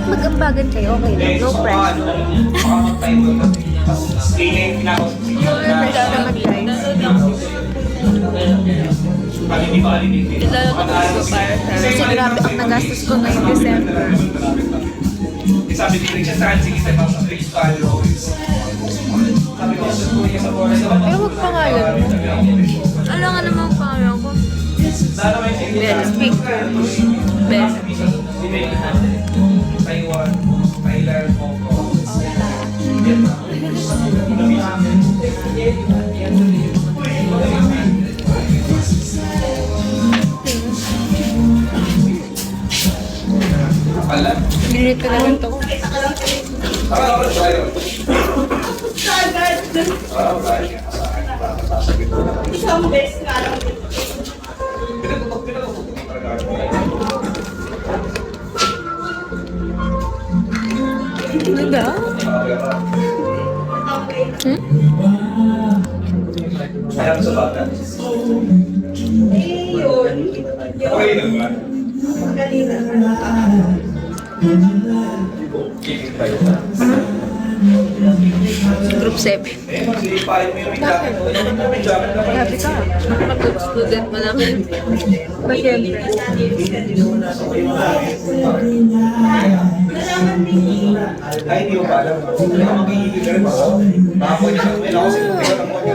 mag-ambagan kayo, okay lang. No pressure. Pressure na mag-live. Kasi grabe ang nagastos ko ngayong December. Sabi din siya sa sige sa mga Kristalo. Pero wag pangalan mo. Alam nga naman ang pangalan ko. Ben, speaker. Ben. Taiwan, Thailand, Hong Kong. Binit ko na lang ito. Isang best nga lang. Ano ba? Ayan sa bata. Eh, yun. Okay naman. Kanina. Group 7. Grabe ka. Mag-good student mo naman. Ba siyempre? Ay, hindi ko pa alam. Hindi ako magiging ka rin ba? Makapoy niya sa akin. Ako sinubi ko ng mga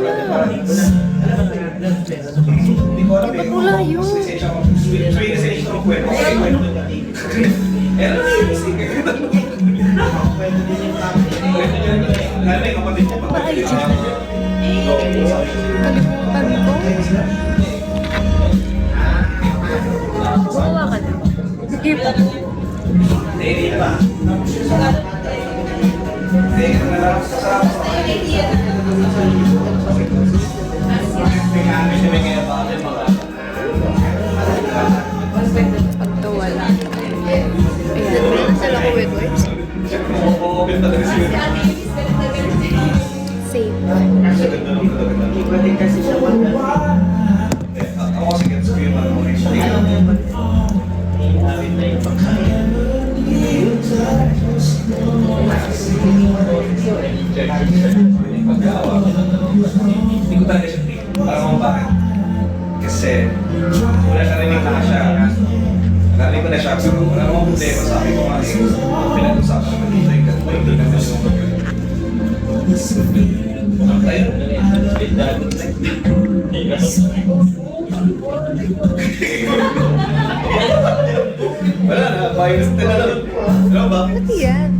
hindi ko alam eh. Ba't wala yun? Sweet sensation ng kwento. Okay, kwento. Pero lalo yung kapatid ko. Bakit siya? Kalimutan ko. Gumawa ka na. Sige po. Hindi pa. Hindi ka na lang sa Pagto wala. Ayan. Nasal ako with words. Safe. Ako kasi gets ko yung mga hindi ko talaga siya tingin. Parang mga bakit? Kasi wala narinig na siya. Narinig ko na siya pero wala namang problema. Sabi ko nga pinag-usapan ko dito yung ganito yung ganito yung wala na, virus na lang. Ano ba? Ano yan?